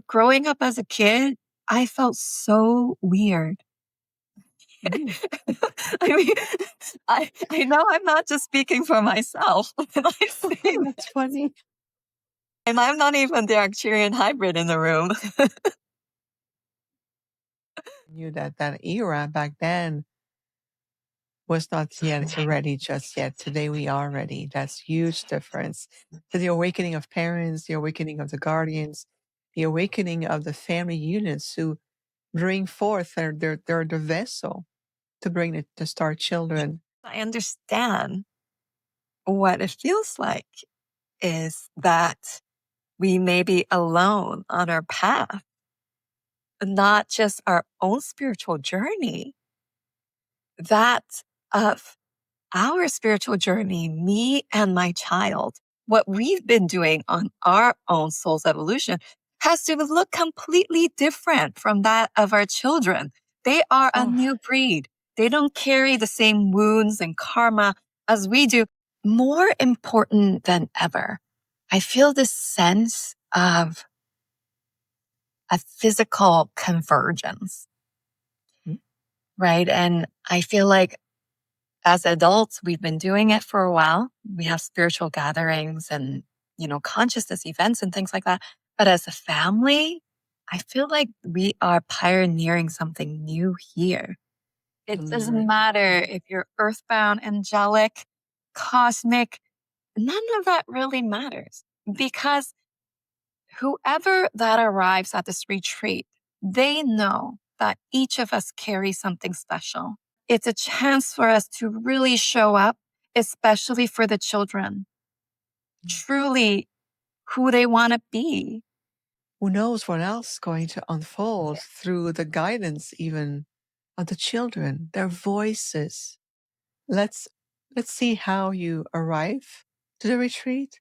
growing up as a kid, I felt so weird. Mm. I mean, I know I'm not just speaking for myself when I say That's funny. and I'm not even the Arcturian hybrid in the room. Knew that era back then was not yet ready just yet. Today we are ready. That's huge difference. So the awakening of parents, the awakening of the guardians, the awakening of the family units who bring forth they're the vessel to bring the star children. I understand what it feels like is that we may be alone on our path, not just our own spiritual journey, that of our spiritual journey, me and my child, what we've been doing on our own soul's evolution has to look completely different from that of our children. They are a Oh, new breed. They don't carry the same wounds and karma as we do. More important than ever, I feel this sense of a physical convergence, mm, right? And I feel like as adults, we've been doing it for a while. We have spiritual gatherings and, consciousness events and things like that. But as a family, I feel like we are pioneering something new here. It doesn't absolutely. matter if you're earthbound, angelic, cosmic, none of that really matters because whoever that arrives at this retreat, they know that each of us carries something special. It's a chance for us to really show up, especially for the children, truly who they want to be. Who knows what else is going to unfold through the guidance even of the children, their voices. Let's let's see how you arrive to the retreat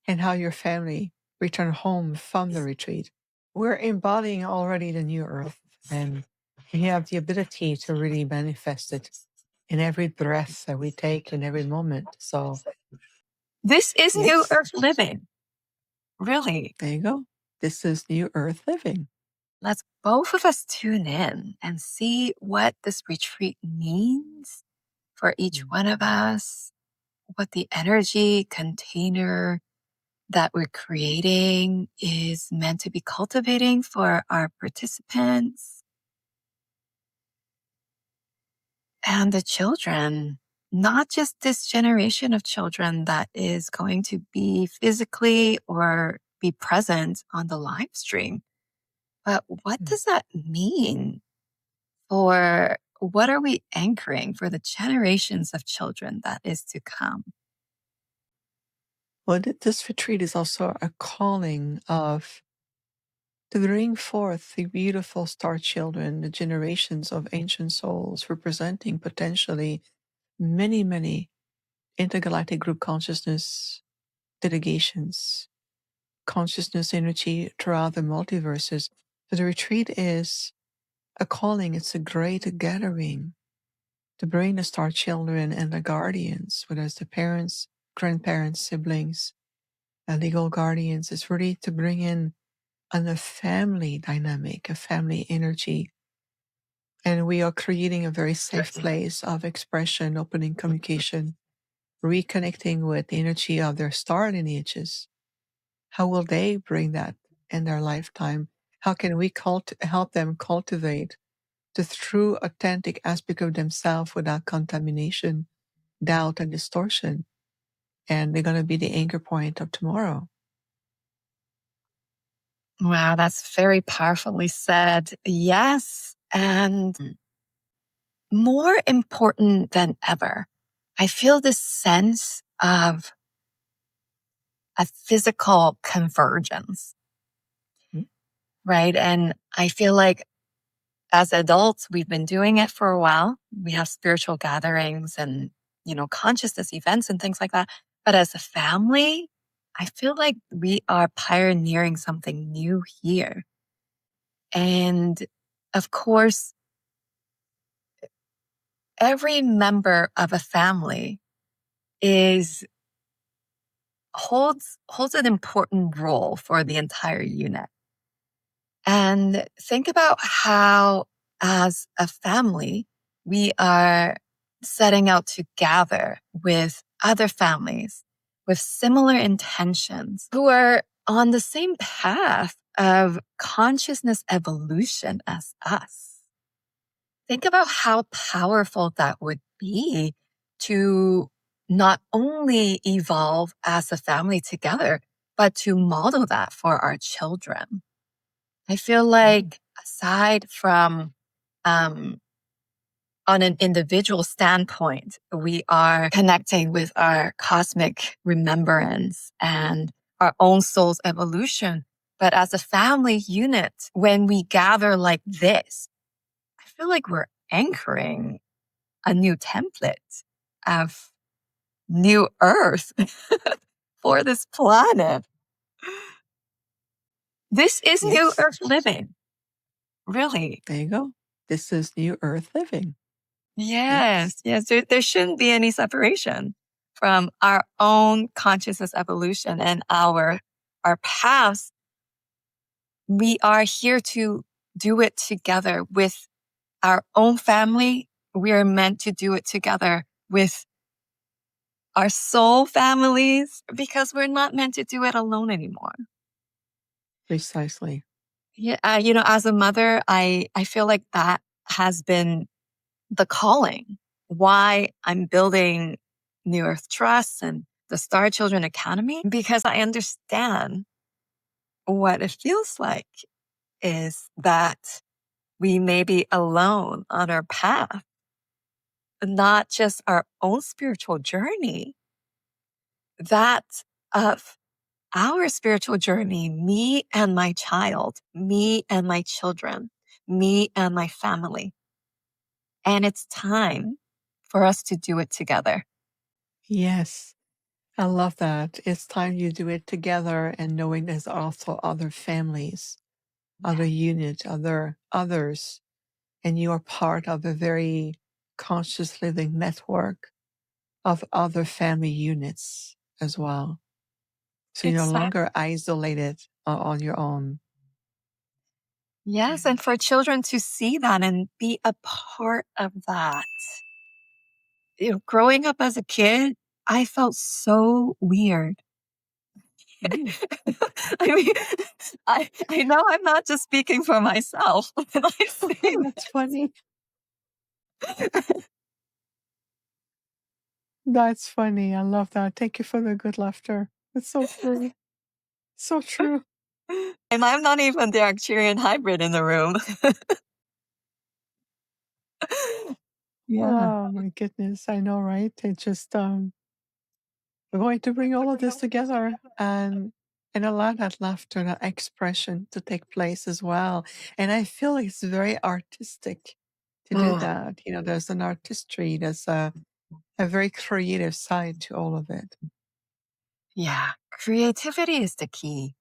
and how your family return home from the retreat. We're embodying already the new earth, and we have the ability to really manifest it in every breath that we take in every moment. So This is new yes, earth living, really. there you go. This is new earth living. Let's both of us tune in and see what this retreat means for each Mm. one of us, what the energy container that we're creating is meant to be cultivating for our participants and the children, not just this generation of children that is going to be physically or be present on the live stream. But what Mm. does that mean for what are we anchoring for the generations of children that is to come? Well, this retreat is also a calling of to bring forth the beautiful star children, the generations of ancient souls representing potentially many, many intergalactic group consciousness delegations, consciousness energy throughout the multiverses. So the retreat is a calling, it's a great gathering to bring the star children and the guardians, whether it's the parents, grandparents, siblings, legal guardians. It's really to bring in a family dynamic, a family energy. And we are creating a very safe place of expression, opening communication, reconnecting with the energy of their star lineages. How will they bring that in their lifetime? How can we help them cultivate the true, authentic aspect of themselves without contamination, doubt, and distortion? And they're going to be the anchor point of tomorrow. Wow, that's very powerfully said. Yes. And more important than ever, I feel this sense of a physical convergence, Mm. right? And I feel like as adults, we've been doing it for a while. We have spiritual gatherings and, consciousness events and things like that. But as a family, I feel like we are pioneering something new here. And of course, every member of a family is holds an important role for the entire unit. And think about how, as a family, we are setting out to gather with other families with similar intentions who are on the same path of consciousness evolution as us. Think about how powerful that would be to not only evolve as a family together, but to model that for our children. I feel like aside from um, on an individual standpoint, we are connecting with our cosmic remembrance and our own soul's evolution. But as a family unit, when we gather like this, I feel like we're anchoring a new template of new earth for this planet. This is new Yes, earth living, really. there you go. This is New Earth living. Yes. Yes, yes. There shouldn't be any separation from our own consciousness evolution and our paths. We are here to do it together with our own family. We are meant to do it together with our soul families because we're not meant to do it alone anymore. Precisely. Yeah, as a mother, I feel like that has been the calling, why I'm building New Earth Trust and the Star Children Academy, because I understand what it feels like is that we may be alone on our path, not just our own spiritual journey, that of our spiritual journey, me and my child, me and my children, me and my family. And it's time for us to do it together. Yes. I love that. It's time you do it together and knowing there's also other families, other units, others, and you are part of a very conscious living network of other family units as well. So you're no Exactly. longer isolated on your own. Yes, and for children to see that and be a part of that. Growing up as a kid, I felt so weird. Mm. I mean, I know I'm not just speaking for myself when I say That's funny. That's funny. I love that. Thank you for the good laughter. It's so true. So true. and I'm not even the Arcturian hybrid in the room. Yeah. Oh my goodness. I know, right? It just we're going to bring all of this together and allow that laughter, that expression to take place as well. And I feel like it's very artistic to do Oh, that. You know, there's an artistry, there's a very creative side to all of it. yeah. Creativity is the key.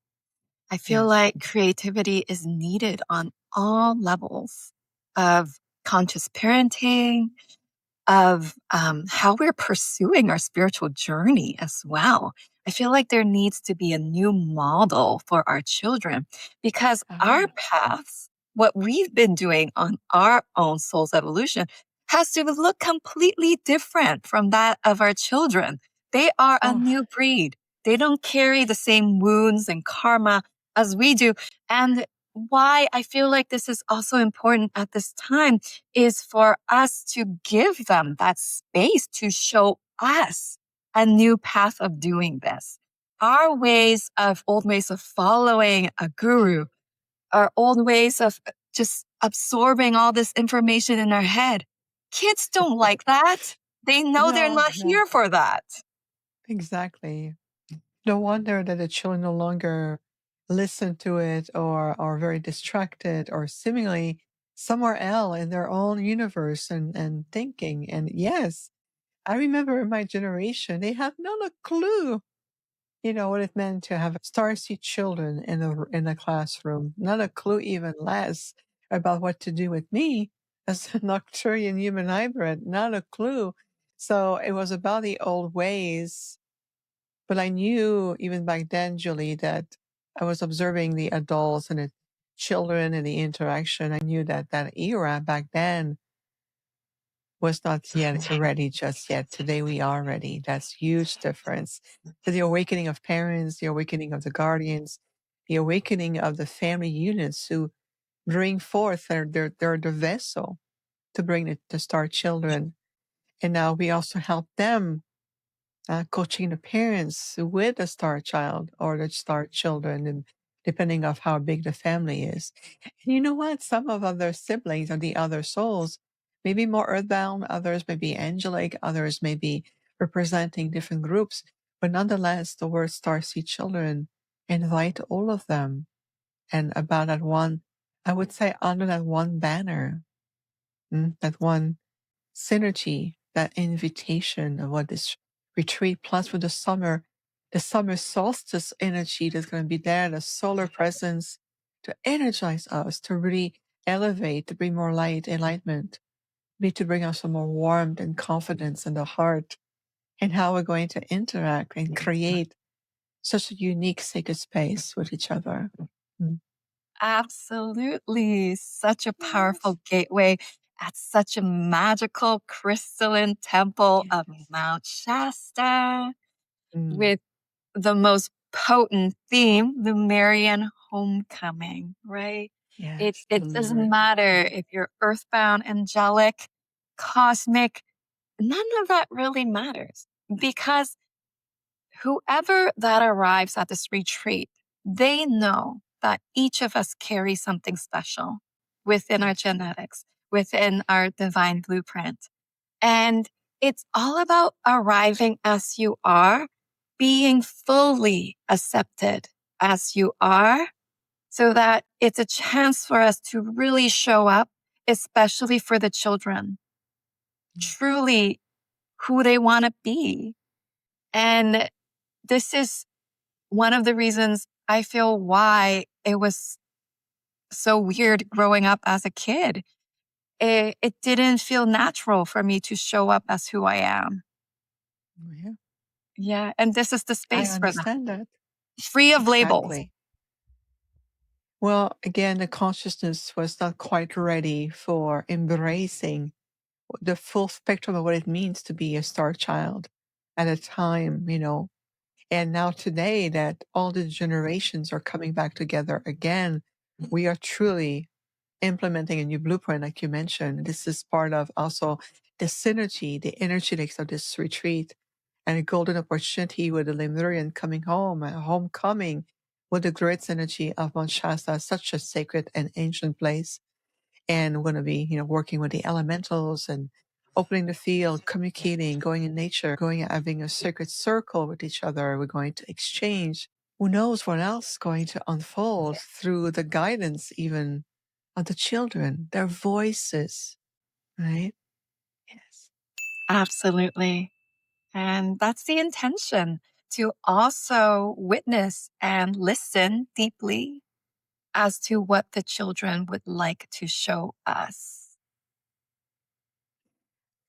I feel Yes. like creativity is needed on all levels of conscious parenting, of how we're pursuing our spiritual journey as well. I feel like there needs to be a new model for our children because our Ah, paths, what we've been doing on our own soul's evolution, has to look completely different from that of our children. They are a oh, new breed. They don't carry the same wounds and karma as we do. And why I feel like this is also important at this time is for us to give them that space to show us a new path of doing this. Our old ways of following a guru, our old ways of just absorbing all this information in our head. Kids don't like that. They know they're no, not no, here for that. exactly. No wonder that the children no longer listen to it or are very distracted or seemingly somewhere else in their own universe and thinking. And yes, I remember in my generation, they had not a clue, you know, what it meant to have starseed children in a classroom. Not a clue, even less about what to do with me as a nocturian human hybrid. Not a clue. So it was about the old ways, but I knew even back then, Julie, that I was observing the adults and children and the interaction, I knew that that era back then was not yet ready just yet. Today we are ready. That's huge difference. So the awakening of parents, the awakening of the guardians, the awakening of the family units who bring forth, they're the vessel to bring the star children. And now we also help them, coaching the parents with the star child or the star children, and depending of how big the family is. And you know what? Some of other siblings or the other souls may be more earthbound, others may be angelic, others may be representing different groups. But nonetheless, the word star seed children invite all of them and about that one, I would say under that one banner, that one synergy, that invitation of what this retreat, plus with the summer solstice energy that's going to be there, the solar presence to energize us, to really elevate, to bring more light, enlightenment, really to bring us some more warmth and confidence in the heart, and how we're going to interact and create such a unique sacred space with each other. Mm. Absolutely. Such a Yes. powerful gateway at such a magical crystalline temple of Yes. Mount Shasta Mm. with the most potent theme, Lemurian Homecoming, right? It Yes. The it doesn't Lemurian matter homecoming. if you're earthbound, angelic, cosmic, none of that really matters because whoever that arrives at this retreat, they know that each of us carry something special within our Yes. genetics, within our divine blueprint. And it's all about arriving as you are, being fully accepted as you are, so that it's a chance for us to really show up, especially for the children, truly who they want to be. And this is one of the reasons I feel why it was so weird growing up as a kid. It didn't feel natural for me to show up as who I am. Oh, yeah. Yeah. And this is the I space for that, understand that. free of labels. Exactly. Well, again, the consciousness was not quite ready for embracing the full spectrum of what it means to be a star child at a time, And now today that all the generations are coming back together again, we are truly implementing a new blueprint, like you mentioned. This is part of also the synergy, the energetics of this retreat, and a golden opportunity with the Lemurian coming home, a homecoming with the great energy of Mount Shasta, such a sacred and ancient place. And we're going to be, working with the elementals and opening the field, communicating, going in nature, going having a sacred circle with each other. We're going to exchange. Who knows what else is going to unfold through the guidance even of the children, their voices, right? Yes. Absolutely. And that's the intention, to also witness and listen deeply as to what the children would like to show us.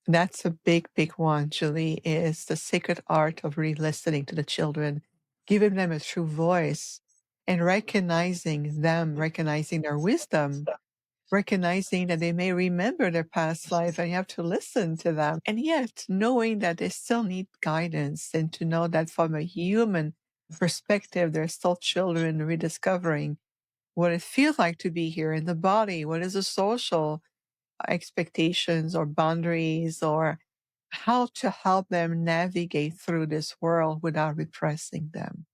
That's a big, big one, Julie, is the sacred art of really listening to the children, giving them a true voice and recognizing them, recognizing their wisdom, recognizing that they may remember their past life and you have to listen to them. And yet knowing that they still need guidance and to know that from a human perspective, they're still children rediscovering what it feels like to be here in the body. What is the social expectations or boundaries or how to help them navigate through this world without repressing them.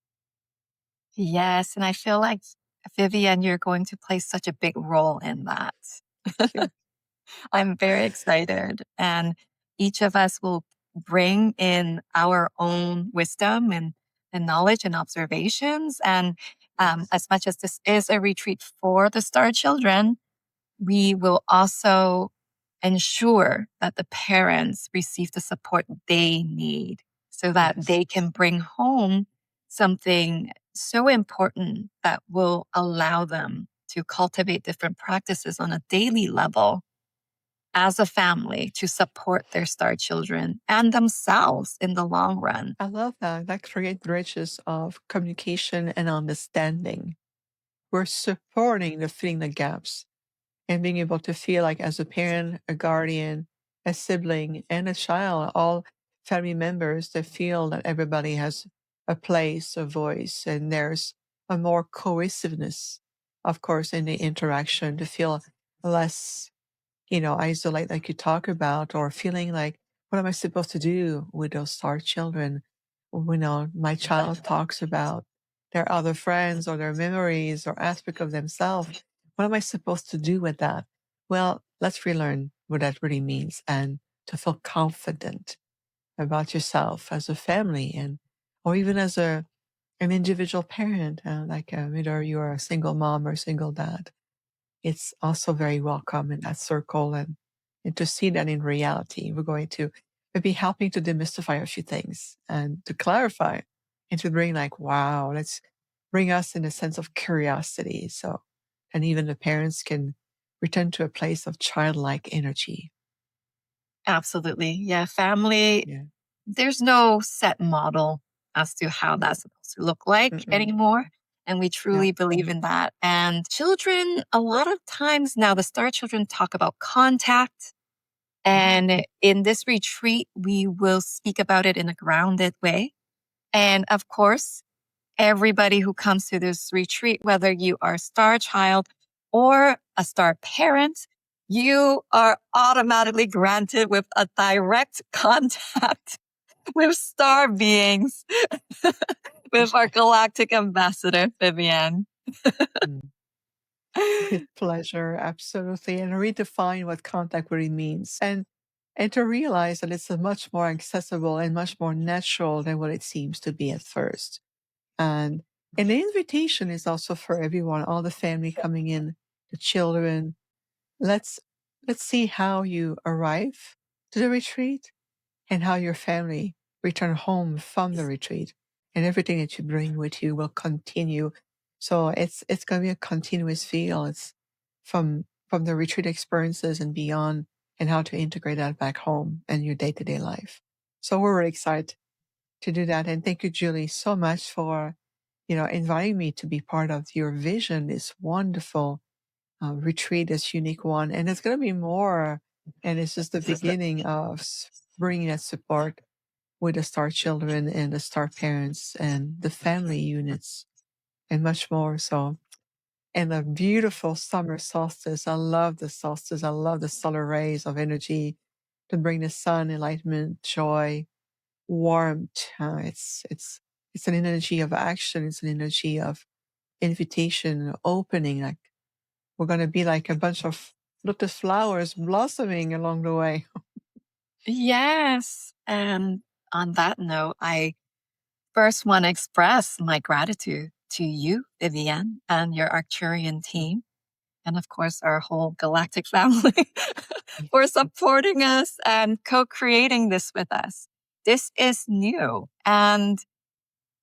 Yes. And I feel like, Vivian, you're going to play such a big role in that. Thank you. I'm very excited. And each of us will bring in our own wisdom and knowledge and observations. And Yes. as much as this is a retreat for the Star Children, we will also ensure that the parents receive the support they need so that Yes. they can bring home something so important that will allow them to cultivate different practices on a daily level as a family to support their star children and themselves in the long run. I love that. That creates bridges of communication and understanding, we're supporting the filling the gaps and being able to feel like as a parent, a guardian, a sibling, and a child, all family members, to feel that everybody has a place, a voice, and there's a more cohesiveness, of course, in the interaction to feel less, isolate like you talk about, or feeling like, what am I supposed to do with those star children? My child talks about their other friends or their memories or aspect of themselves. What am I supposed to do with that? Well, let's relearn what that really means and to feel confident about yourself as a family and or even as an individual parent, whether you're a single mom or a single dad. It's also very welcome in that circle, and to see that in reality, we're going to be helping to demystify a few things and to clarify and to bring like, wow, let's bring us in a sense of curiosity. So, and even the parents can return to a place of childlike energy. Absolutely. Yeah. Family, Yeah. there's no set model as to how that's supposed to look like Mm-mm. anymore. And we Yeah. truly believe in that. And children, a lot of times now, the star children talk about contact. And in this retreat, we will speak about it in a grounded way. And of course, everybody who comes to this retreat, whether you are a star child or a star parent, you are automatically granted with a direct contact with star beings, with our galactic ambassador, Viviane. Mm. With pleasure, absolutely. And redefine what contact really means. And to realize that it's a much more accessible and much more natural than what it seems to be at first. And and the invitation is also for everyone, all the family coming in, the children. Let's let's see how you arrive to the retreat and how your family return home from the retreat. And everything that you bring with you will continue. So it's gonna be a continuous feel. It's from the retreat experiences and beyond, and how to integrate that back home and your day-to-day life. So we're really excited to do that. And thank you, Julie, so much for, inviting me to be part of your vision, this wonderful retreat, this unique one. And it's going to be more. And it's just the beginning of bringing that support with the star children and the star parents and the family units and much more. So, and the beautiful summer solstice. I love the solstice. I love the solar rays of energy to bring the sun, enlightenment, joy, warmth. It's an energy of action. It's an energy of invitation, opening. Like we're going to be like a bunch of lotus flowers blossoming along the way. Yes. And on that note, I first want to express my gratitude to you, Viviane, and your Arcturian team, and of course, our whole galactic family for supporting us and co creating this with us. This is new. And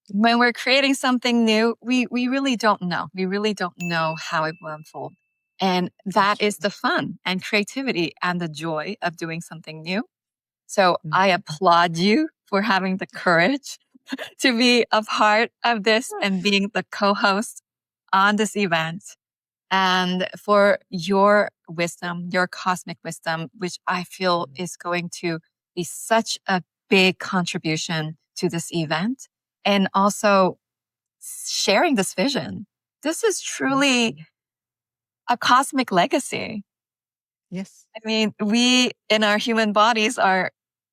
when we're creating something new, we really don't know. We really don't know how it will unfold. And That's that true. is the fun and creativity and the joy of doing something new. So Mm. I applaud you for having the courage to be a part of this and being the co host on this event, and for your wisdom, your cosmic wisdom, which I feel is going to be such a big contribution to this event. And also sharing this vision. This is truly a cosmic legacy. Yes. I mean, we in our human bodies are,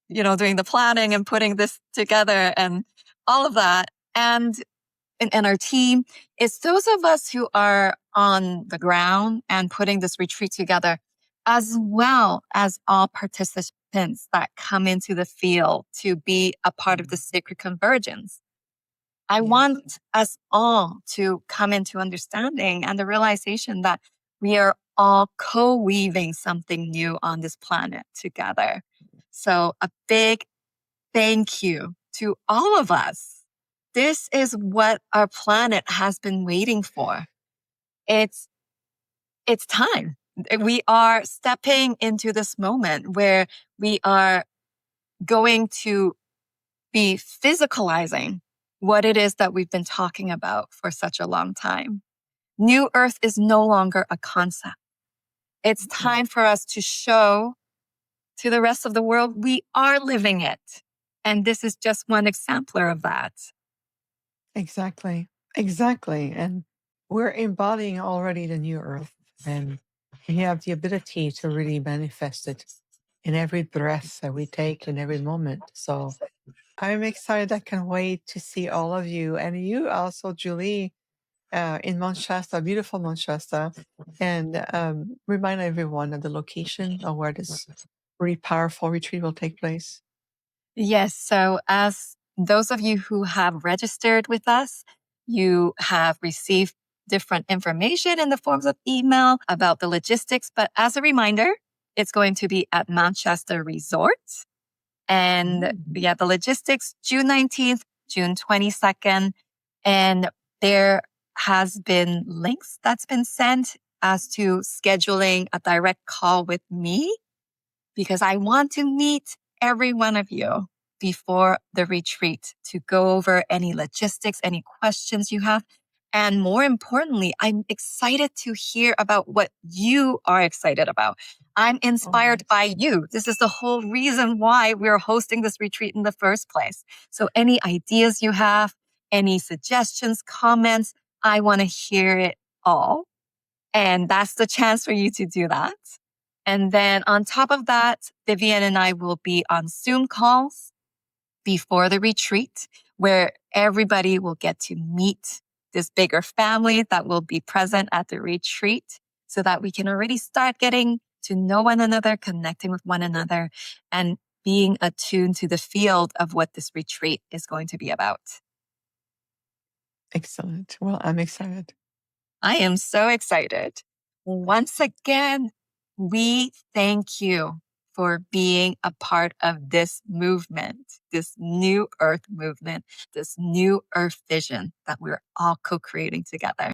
doing the planning and putting this together and all of that. And our team, it's those of us who are on the ground and putting this retreat together, as well as all participants that come into the field to be a part of the sacred convergence. I Yes. want us all to come into understanding and the realization that we are all co-weaving something new on this planet together. So a big thank you to all of us. This is what our planet has been waiting for. It's it's time. We are stepping into this moment where we are going to be physicalizing what it is that we've been talking about for such a long time. New Earth is no longer a concept. It's time for us to show to the rest of the world we are living it. And this is just one exemplar of that. Exactly. Exactly. And we're embodying already the new earth. And we have the ability to really manifest it in every breath that we take in every moment. So I'm excited. I can wait to see all of you. And you also, Julie, in Mount Shasta, beautiful Mount Shasta. And remind everyone of the location of where this really powerful retreat will take place. Yes. So, as those of you who have registered with us, you have received different information in the forms of email about the logistics. But as a reminder, it's going to be at Mount Shasta Resort. And yeah, the logistics, June 19th, June 22nd. And there has been links that's been sent as to scheduling a direct call with me, because I want to meet every one of you before the retreat to go over any logistics, any questions you have. And more importantly, I'm excited to hear about what you are excited about. I'm inspired by you. This is the whole reason why we're hosting this retreat in the first place. So any ideas you have, any suggestions, comments, I want to hear it all. And that's the chance for you to do that. And then on top of that, Viviane and I will be on Zoom calls before the retreat, where everybody will get to meet this bigger family that will be present at the retreat, so that we can already start getting to know one another, connecting with one another, and being attuned to the field of what this retreat is going to be about. Excellent. Well, I'm excited. I am so excited. Once again, we thank you for being a part of this movement, this new Earth movement, this new Earth vision that we're all co-creating together.